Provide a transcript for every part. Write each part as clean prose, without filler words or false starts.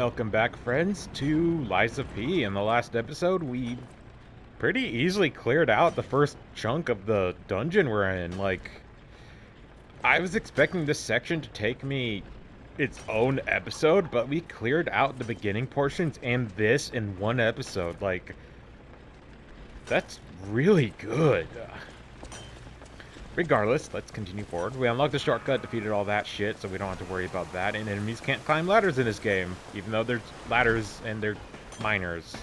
Welcome back, friends, to Lies of P. In the last episode, we pretty easily cleared out the first chunk of the dungeon we're in. Like, I was expecting this section to take me its own episode, but we cleared out the beginning portions and this in one episode. Like, that's really good. Regardless, let's continue forward. We unlocked the shortcut, defeated all that shit, so we don't have to worry about that. And enemies can't climb ladders in this game, even though there's ladders and they're miners.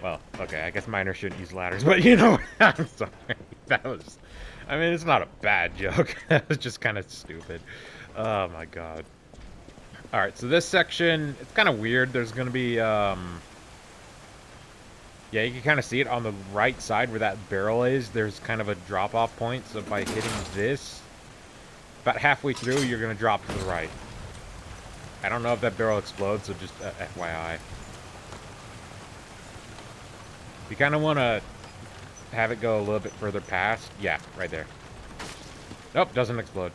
Well, okay, I guess miners shouldn't use ladders, but you know, I'm sorry. That was, I mean, it's not a bad joke. That was just kind of stupid. Oh my god. Alright, so this section, it's kind of weird. There's gonna be, yeah, you can kind of see it on the right side where that barrel is. There's kind of a drop-off point, so by hitting this, about halfway through, you're going to drop to the right. I don't know if that barrel explodes, so just FYI. You kind of want to have it go a little bit further past. Yeah, right there. Nope, doesn't explode.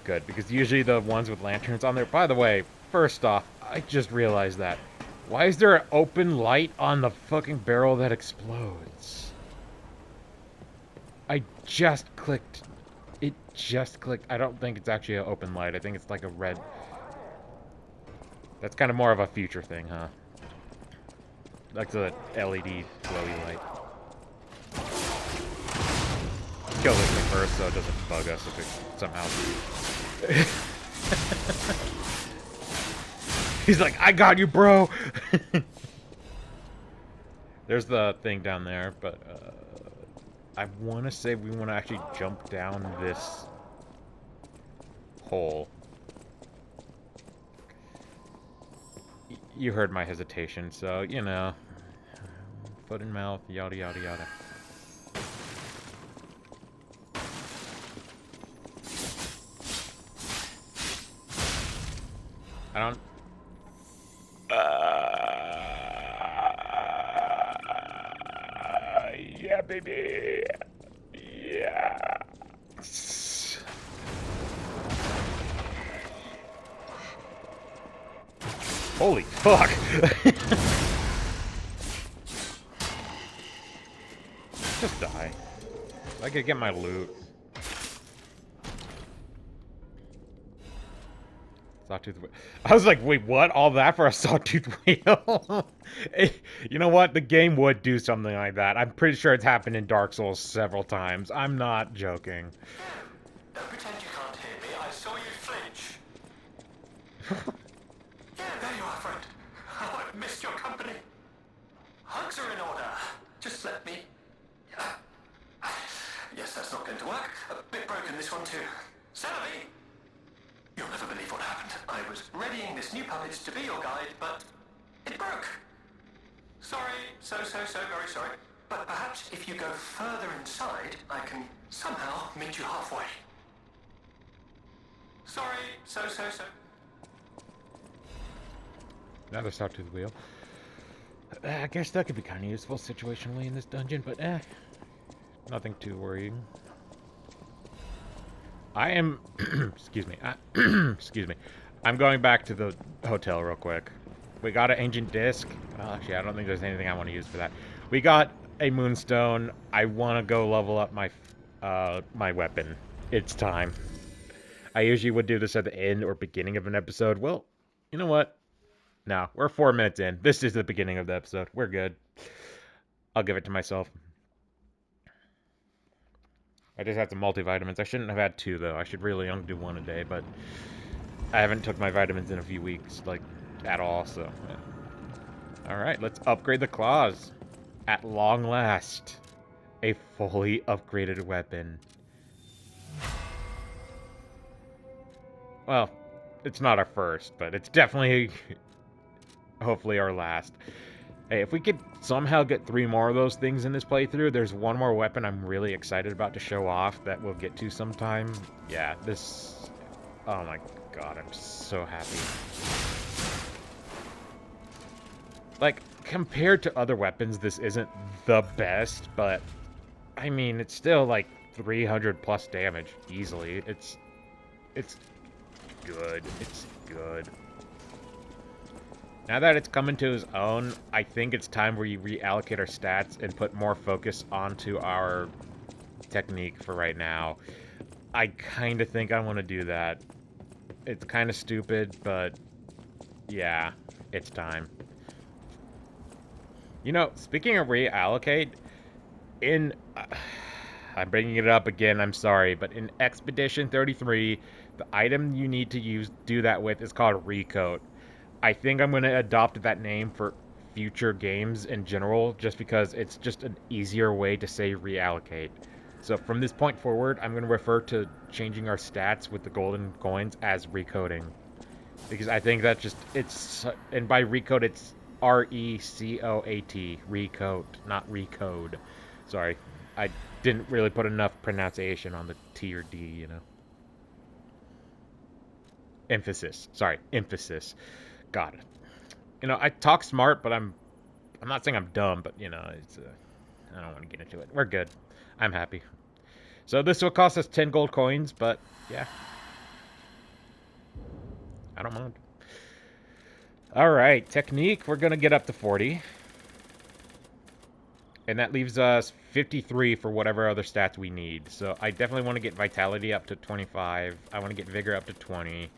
Good, because usually the ones with lanterns on there... By the way, first off, I just realized that. Why is there an open light on the fucking barrel that explodes? I just clicked. It just clicked. I don't think it's actually an open light. I think it's like a red... That's kind of more of a future thing, huh? Like the LED glowy light. Kill this thing first so it doesn't bug us if it somehow... He's like, I got you, bro! There's the thing down there, but I want to say we want to actually jump down this hole. You heard my hesitation, so, you know. Foot and mouth, yada yada yada. I don't... yeah, baby! Yeah! Holy fuck! Just die. I could get my loot. Sawtooth wheel. I was like, wait, what? All that for a sawtooth wheel? You know what? The game would do something like that. I'm pretty sure it's happened in Dark Souls several times. I'm not joking. Don't pretend you can't hear me. I saw you flinch. Yeah, there you are, friend. Oh, I've missed your company. Hugs are in order. Just let me... Yes, that's not going to work. A bit broken, this one too. Celebi! You'll never believe what happened. I was readying this new puppet to be your guide, but it broke. Sorry, so very sorry. But perhaps if you go further inside, I can somehow meet you halfway. Sorry, so. Another sawtooth wheel. I guess that could be kind of useful situationally in this dungeon, but nothing too worrying. I am... excuse me. Excuse me. I'm going back to the hotel real quick. We got an ancient disc. Well, actually, I don't think there's anything I want to use for that. We got a moonstone. I want to go level up my my weapon. It's time. I usually would do this at the end or beginning of an episode. Well, you know what? No, we're 4 minutes in. This is the beginning of the episode. We're good. I'll give it to myself. I just had some multivitamins. I shouldn't have had 2, though. I should really only do 1 a day, but I haven't took my vitamins in a few weeks, like, at all, so... Yeah. Alright, let's upgrade the claws. At long last, a fully upgraded weapon. Well, it's not our first, but it's definitely, hopefully, our last. Hey, if we could somehow get 3 more of those things in this playthrough, there's 1 more weapon I'm really excited about to show off that we'll get to sometime. Yeah, this... Oh my god, I'm so happy. Like, compared to other weapons, this isn't the best, but... I mean, it's still, like, 300 plus damage, easily. It's good. It's good. Now that it's coming to his own, I think it's time we reallocate our stats and put more focus onto our technique for right now. I kind of think I want to do that. It's kind of stupid, but yeah, it's time. You know, speaking of reallocate, in... I'm bringing it up again, I'm sorry, but in Expedition 33, the item you need to do that with is called Recode. I think I'm going to adopt that name for future games in general, just because it's just an easier way to say reallocate. So from this point forward, I'm going to refer to changing our stats with the golden coins as recoding. Because I think that and by recode it's R-E-C-O-A-T, recode, not recode. Sorry, I didn't really put enough pronunciation on the T or D, you know. Emphasis, sorry, emphasis. Got it. You know, I talk smart, but I'm not saying I'm dumb, but you know, I don't want to get into it. We're good. I'm happy. So this will cost us 10 gold coins, but yeah, I don't mind. All right, technique, we're going to get up to 40. And that leaves us 53 for whatever other stats we need. So I definitely want to get vitality up to 25. I want to get vigor up to 20.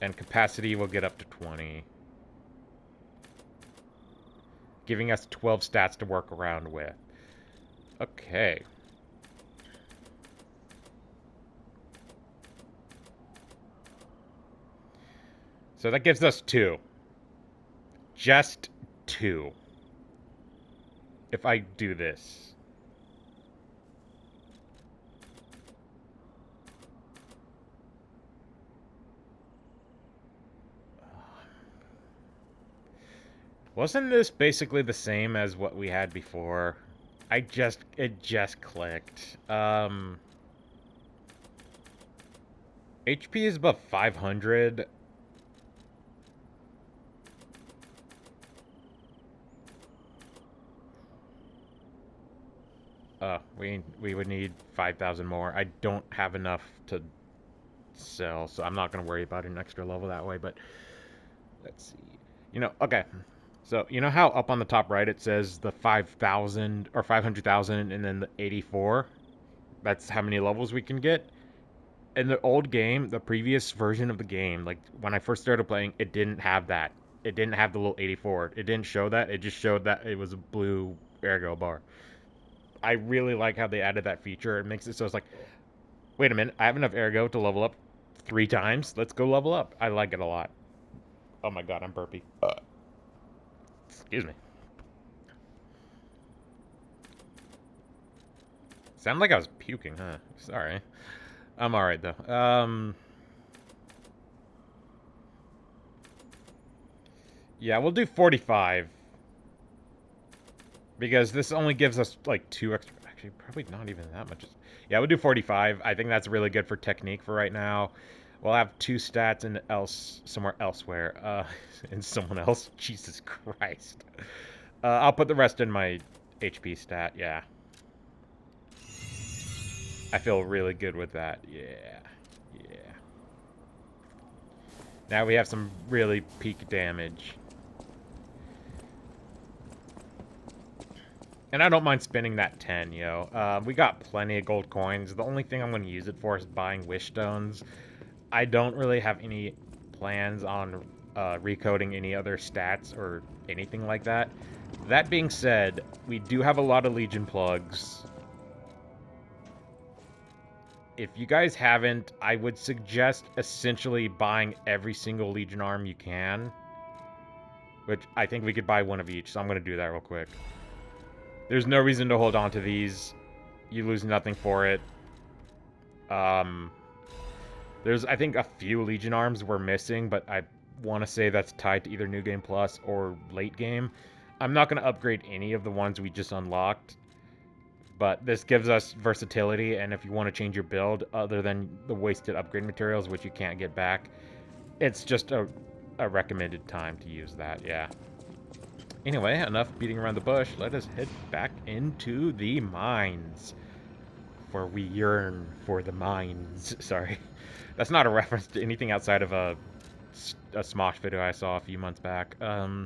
And capacity will get up to 20. Giving us 12 stats to work around with. Okay. So that gives us 2. Just 2. If I do this. Wasn't this basically the same as what we had before? It just clicked. HP is above 500. We would need 5,000 more. I don't have enough to sell, so I'm not going to worry about an extra level that way, but let's see. You know, okay. So, you know how up on the top right it says the 5,000 or 500,000 and then the 84? That's how many levels we can get? In the old game, the previous version of the game, like when I first started playing, it didn't have that. It didn't have the little 84. It didn't show that. It just showed that it was a blue ergo bar. I really like how they added that feature. It makes it so it's like, wait a minute, I have enough ergo to level up 3 times. Let's go level up. I like it a lot. Oh my god, I'm burpy. Excuse me. Sounded like I was puking, huh? Sorry. I'm alright, though. Yeah, we'll do 45. Because this only gives us, like, 2 extra... Actually, probably not even that much. Yeah, we'll do 45. I think that's really good for technique for right now. We'll have 2 stats in somewhere elsewhere. In someone else. Jesus Christ. I'll put the rest in my HP stat, yeah. I feel really good with that, yeah. Yeah. Now we have some really peak damage. And I don't mind spending that 10, yo. We got plenty of gold coins. The only thing I'm going to use it for is buying wish stones. I don't really have any plans on recoding any other stats or anything like that. That being said, we do have a lot of Legion plugs. If you guys haven't, I would suggest essentially buying every single Legion arm you can. Which I think we could buy one of each, so I'm going to do that real quick. There's no reason to hold on to these. You lose nothing for it. There's, I think, a few Legion arms we're missing, but I want to say that's tied to either New Game Plus or late game. I'm not going to upgrade any of the ones we just unlocked, but this gives us versatility, and if you want to change your build, other than the wasted upgrade materials, which you can't get back, it's just a recommended time to use that, yeah. Anyway, enough beating around the bush. Let us head back into the mines. For we yearn for the mines. Sorry. That's not a reference to anything outside of a Smosh video I saw a few months back. Yeah,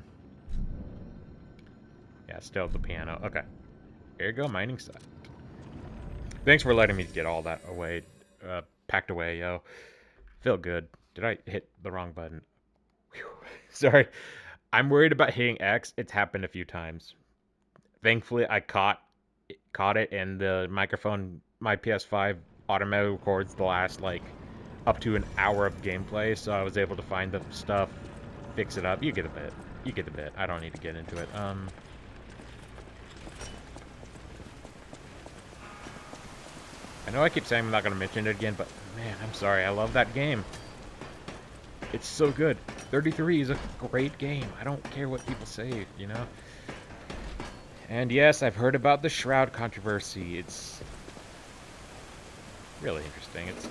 still the piano. Okay. Here you go, mining site. Thanks for letting me get all that away, packed away, yo. Feel good. Did I hit the wrong button? Whew. Sorry. I'm worried about hitting X. It's happened a few times. Thankfully, I caught it, and the microphone, my PS5, automatically records the last, like, up to an hour of gameplay, so I was able to find the stuff, fix it up. You get the bit. You get the bit. I don't need to get into it. I know I keep saying I'm not going to mention it again, but man, I'm sorry. I love that game. It's so good. 33 is a great game. I don't care what people say, you know? And yes, I've heard about the Shroud controversy. It's really interesting. It's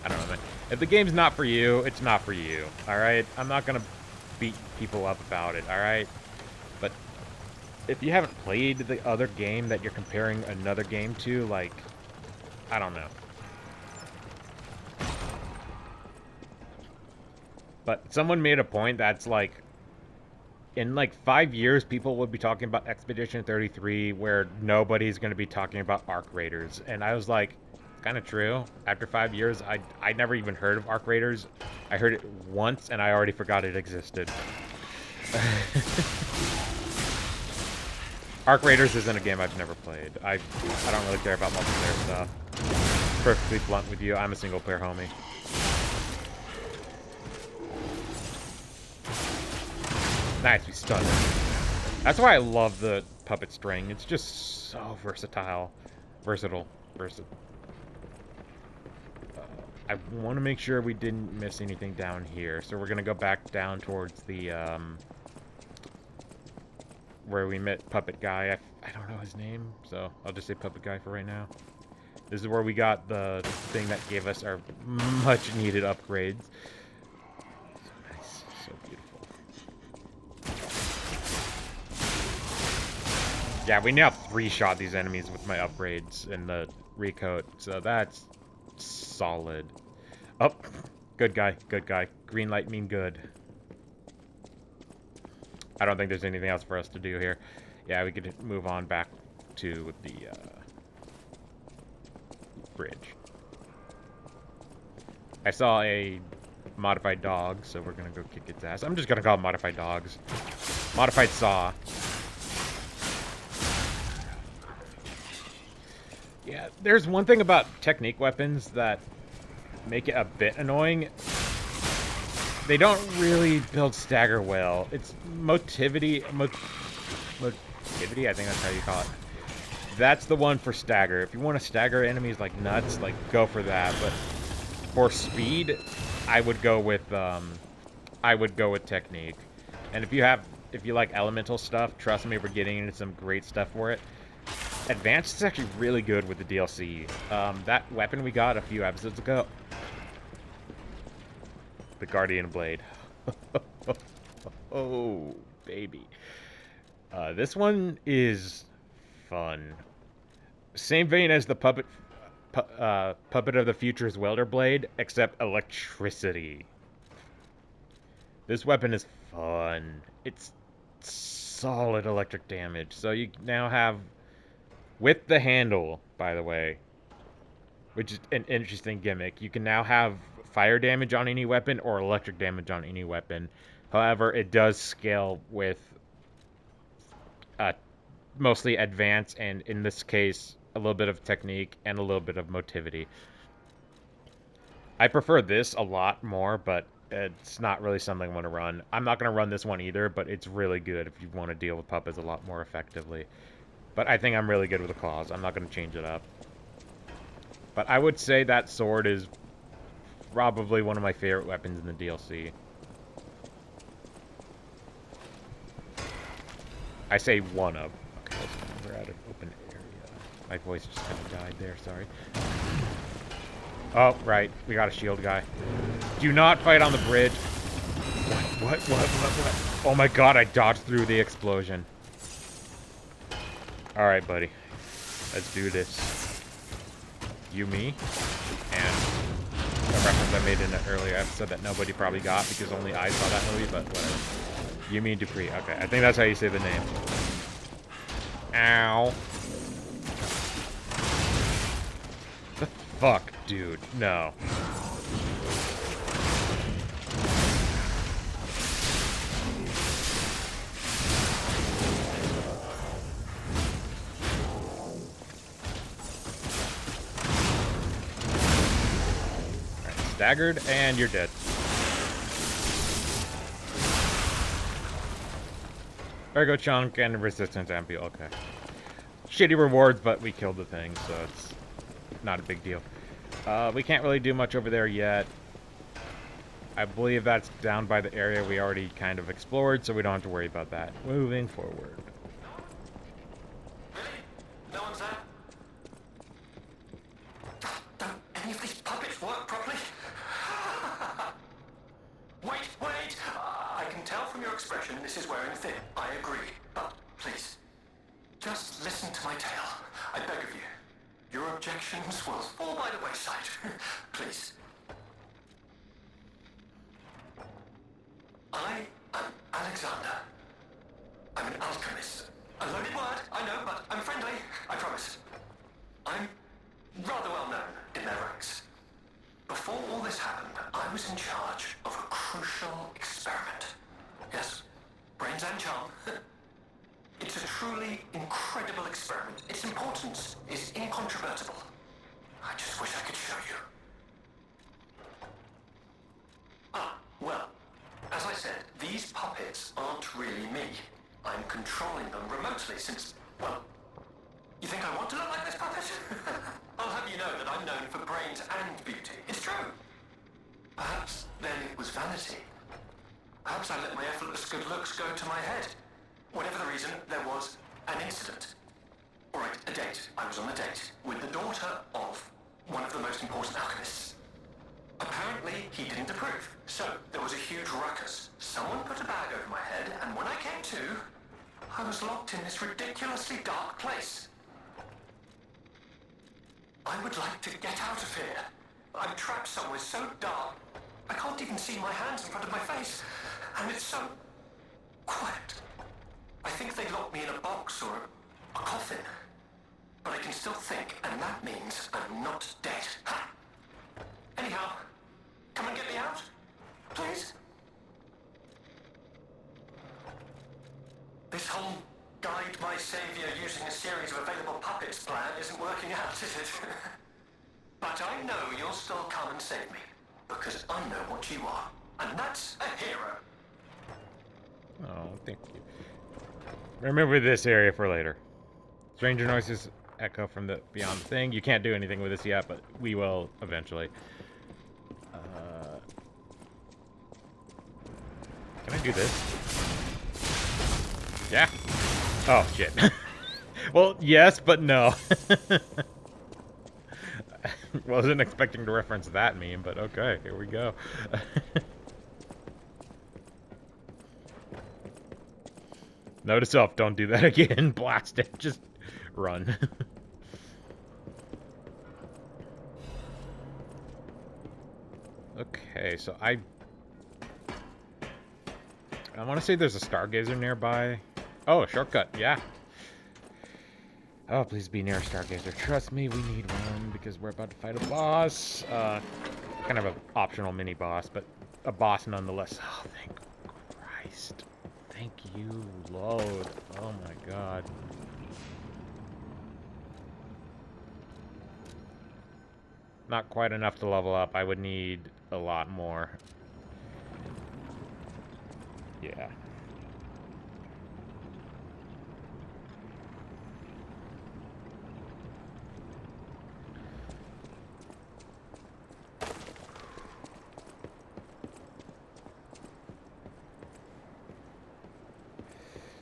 I don't know, man. If the game's not for you, it's not for you, alright? I'm not gonna beat people up about it, alright? But if you haven't played the other game that you're comparing another game to, like, I don't know. But someone made a point that's like, in like 5 years, people will be talking about Expedition 33, where nobody's going to be talking about Arc Raiders. And I was like, it's kind of true. After 5 years, I never even heard of Arc Raiders. I heard it once, and I already forgot it existed. Arc Raiders isn't a game I've never played. I don't really care about multiplayer stuff. Perfectly blunt with you, I'm a single player homie. Nice, we stunned him. That's why I love the puppet string. It's just so versatile. Versatile. I want to make sure we didn't miss anything down here. So we're going to go back down towards the, where we met Puppet Guy. I don't know his name, so I'll just say Puppet Guy for right now. This is where we got the thing that gave us our much-needed upgrades. So nice. So beautiful. Yeah, we now 3-shot these enemies with my upgrades and the recoat, so that's solid. Oh, good guy, good guy. Green light mean good. I don't think there's anything else for us to do here. Yeah, we could move on back to the bridge. I saw a modified dog, so we're gonna go kick its ass. I'm just gonna call it modified dogs. Modified saw. Yeah, there's one thing about technique weapons that make it a bit annoying. They don't really build stagger well. It's motivity, motivity, I think that's how you call it. That's the one for stagger. If you want to stagger enemies like nuts, like, go for that. But for speed, I would go with technique. And if you like elemental stuff, trust me, we're getting into some great stuff for it. Advanced is actually really good with the DLC. That weapon we got a few episodes ago. The Guardian Blade. Oh, baby. This one is fun. Same vein as the Puppet of the Future's Welder Blade, except electricity. This weapon is fun. It's solid electric damage. So you now have, with the handle, by the way, which is an interesting gimmick, you can now have fire damage on any weapon or electric damage on any weapon. However, it does scale with mostly advance, and in this case, a little bit of technique and a little bit of motivity. I prefer this a lot more, but it's not really something I want to run. I'm not going to run this one either, but it's really good if you want to deal with puppets a lot more effectively. But I think I'm really good with the claws. I'm not going to change it up. But I would say that sword is probably one of my favorite weapons in the DLC. I say one of. Okay, we're at an open area. My voice just kind of died there, sorry. Oh, right. We got a shield guy. Do not fight on the bridge. What? Oh my god, I dodged through the explosion. Alright, buddy. Let's do this. You, me, and a reference I made in an earlier episode that nobody probably got because only I saw that movie, but whatever. You, me, Dupree. Okay, I think that's how you say the name. Ow. The fuck, dude? No. Staggered, and you're dead. Ergo chunk and resistance ampule. Okay. Shitty rewards, but we killed the thing, so it's not a big deal. We can't really do much over there yet. I believe that's down by the area we already kind of explored, so we don't have to worry about that. Moving forward. Really? No one's there? Don't any of these puppets work properly? Wait! I can tell from your expression this is wearing thin. I agree. But please, just listen to my tale. I beg of you. Your objections will fall by the wayside. Please. I am Alexander. I'm an alchemist. A loaded word, I know, but I'm friendly. I promise. I'm rather well known in their ranks. Before all this happened, I was in charge of a crucial experiment. Yes, brains and charm. It's a truly incredible experiment. Its importance is incontrovertible. I just wish I could show you. Well, as I said, these puppets aren't really me. I'm controlling them remotely since, well, you think I want to look like this puppet? I'll have you know that I'm known for brains and beauty. It's true. Perhaps then it was vanity. Perhaps I let my effortless good looks go to my head. Whatever the reason, there was an incident. All right, a date. I was on a date with the daughter of one of the most important alchemists. Apparently, he didn't approve. So, there was a huge ruckus. Someone put a bag over my head, and when I came to, I was locked in this ridiculously dark place. I would like to get out of here. I'm trapped somewhere so dark, I can't even see my hands in front of my face. And it's so quiet. I think they locked me in a box or a coffin. But I can still think, and that means I'm not dead. Ha! Anyhow, come and get me out, please. This whole guide my savior using a series of available puppets plan isn't working out, is it? But I know you'll still come and save me, because I know what you are, and that's a hero. Oh, thank you. Remember this area for later. Stranger noises echo from the beyond the thing. You can't do anything with this yet, but we will eventually. Can I do this? Yeah. Oh, shit. Well, yes, but no. Wasn't expecting to reference that meme, but okay, here we go. Note to self, don't do that again. Blast it. Just run. Okay, so I want to say there's a stargazer nearby. Oh, a shortcut, yeah. Oh, please be near a stargazer. Trust me, we need one because we're about to fight a boss. Kind of an optional mini boss, but a boss nonetheless. Oh, thank Christ. Thank you, load. Oh my god. Not quite enough to level up. I would need a lot more. Yeah.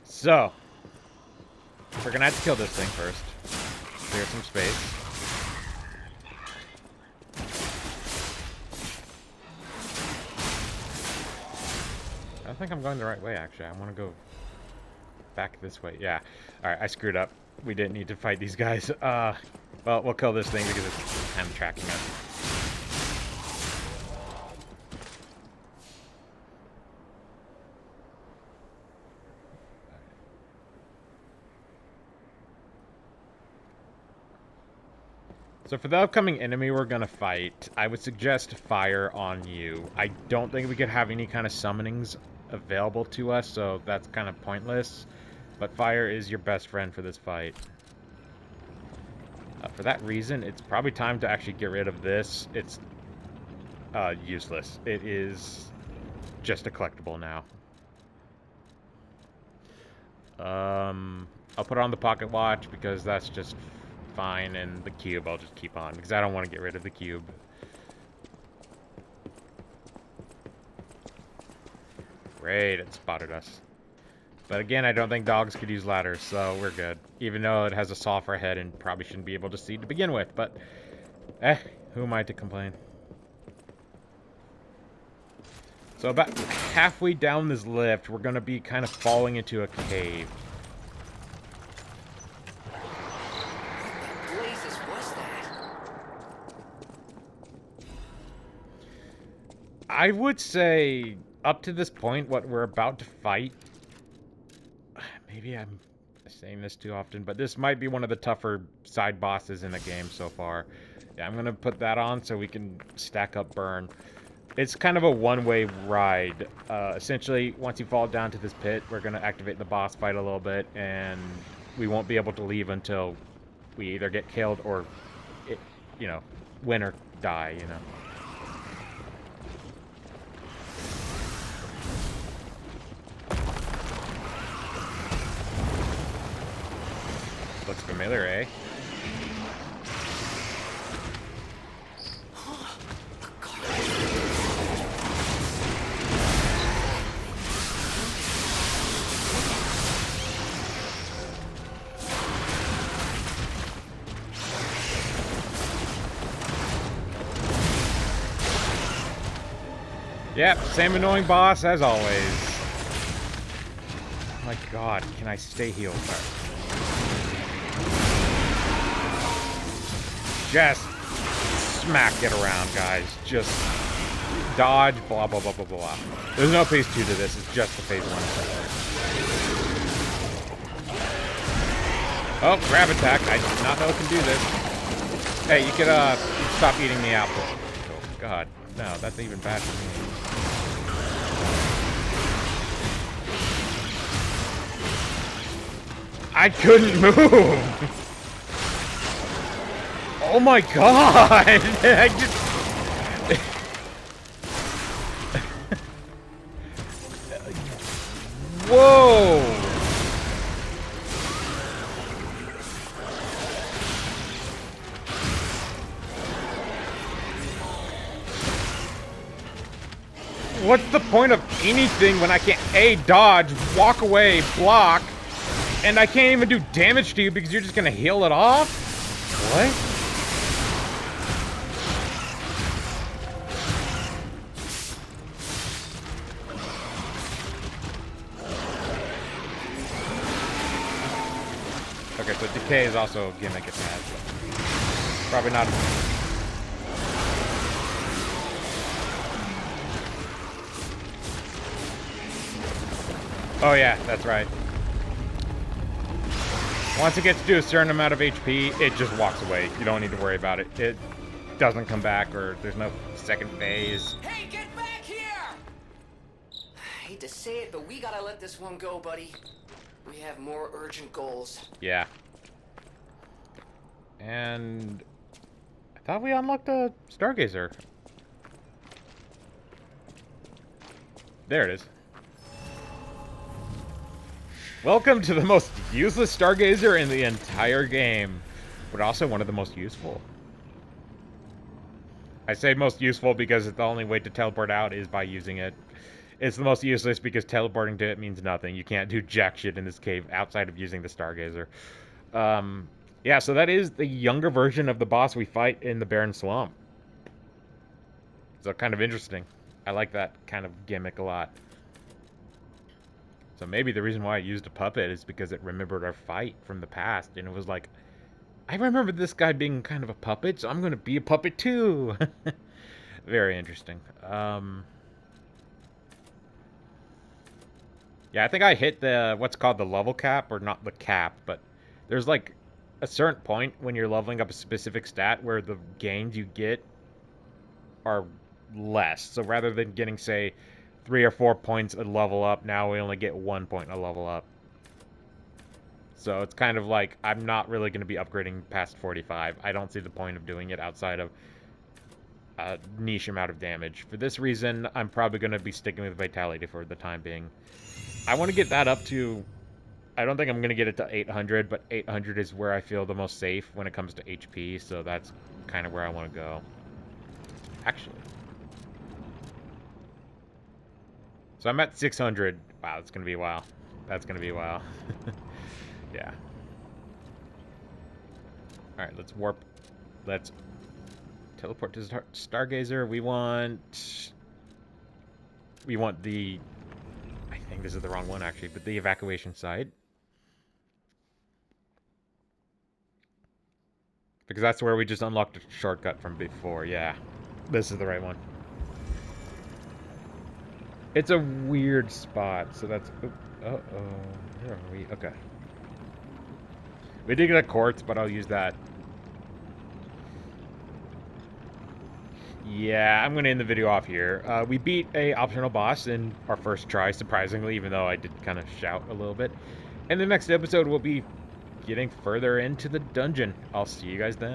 So, we're gonna have to kill this thing first. Clear some space. I don't think I'm going the right way, actually. I want to go back this way. Yeah. Alright, I screwed up. We didn't need to fight these guys. Well, we'll kill this thing because it's kind of tracking us. So for the upcoming enemy we're gonna fight, I would suggest fire on you. I don't think we could have any kind of summonings available to us, so that's kind of pointless. But fire is your best friend for this fight. For that reason, it's probably time to actually get rid of this. It's useless. It is just a collectible now. I'll put on the pocket watch because that's just fine, and the cube I'll just keep on because I don't want to get rid of the cube. Great, it spotted us. But again, I don't think dogs could use ladders, so we're good. Even though it has a saw for a head and probably shouldn't be able to see to begin with, but who am I to complain? So about halfway down this lift, we're going to be kind of falling into a cave. What blazes was that? I would say, up to this point, what we're about to fight... Maybe I'm saying this too often, but this might be one of the tougher side bosses in the game so far. Yeah, I'm going to put that on so we can stack up burn. It's kind of a one-way ride. Essentially, once you fall down to this pit, we're going to activate the boss fight a little bit, and we won't be able to leave until we either get killed or, win or die, Looks familiar, eh? Yep, same annoying boss as always. Oh my god, can I stay healed? Just smack it around, guys. Just dodge, blah, blah, blah, blah, blah. There's no phase 2 to this, it's just the phase 1. Oh, grab attack. I did not know it can do this. Hey, you could stop eating the apple. Oh, God. No, that's even bad for me. I couldn't move! Oh my god! I just... Whoa! What's the point of anything when I can't A, dodge, walk away, block, and I can't even do damage to you because you're just gonna heal it off? What? Okay, so decay is also a gimmick it has. Probably not. Oh yeah, that's right. Once it gets to a certain amount of HP, it just walks away. You don't need to worry about it. It doesn't come back, or there's no second phase. Hey, get back here! I hate to say it, but we gotta let this one go, buddy. We have more urgent goals. Yeah. And I thought we unlocked a Stargazer. There it is. Welcome to the most useless Stargazer in the entire game, but also one of the most useful. I say most useful because the only way to teleport out is by using it. It's the most useless because teleporting to it means nothing. You can't do jack shit in this cave outside of using the Stargazer. Yeah, so that is the younger version of the boss we fight in the Barren Swamp. So kind of interesting. I like that kind of gimmick a lot. So maybe the reason why I used a puppet is because it remembered our fight from the past, and it was like, I remember this guy being kind of a puppet, so I'm going to be a puppet too. Very interesting. Yeah, I think I hit the what's called the level cap, or not the cap, but there's like a certain point when you're leveling up a specific stat where the gains you get are less. So rather than getting, say, 3 or 4 points a level up, now we only get 1 point a level up. So it's kind of like I'm not really going to be upgrading past 45. I don't see the point of doing it outside of a niche amount of damage. For this reason, I'm probably going to be sticking with Vitality for the time being. I want to get that up to... I don't think I'm going to get it to 800, but 800 is where I feel the most safe when it comes to HP, so that's kind of where I want to go. Actually. So I'm at 600. Wow, that's going to be a while. That's going to be a while. Yeah. Alright, let's warp. Let's teleport to Stargazer. We want the... I think this is the wrong one, actually, but the evacuation site. Because that's where we just unlocked a shortcut from before, yeah. This is the right one. It's a weird spot, so that's... Uh-oh. Where are we? Okay. We did get a quartz, but I'll use that. Yeah, I'm going to end the video off here. We beat a optional boss in our first try, surprisingly, even though I did kind of shout a little bit. And the next episode, we'll be getting further into the dungeon. I'll see you guys then.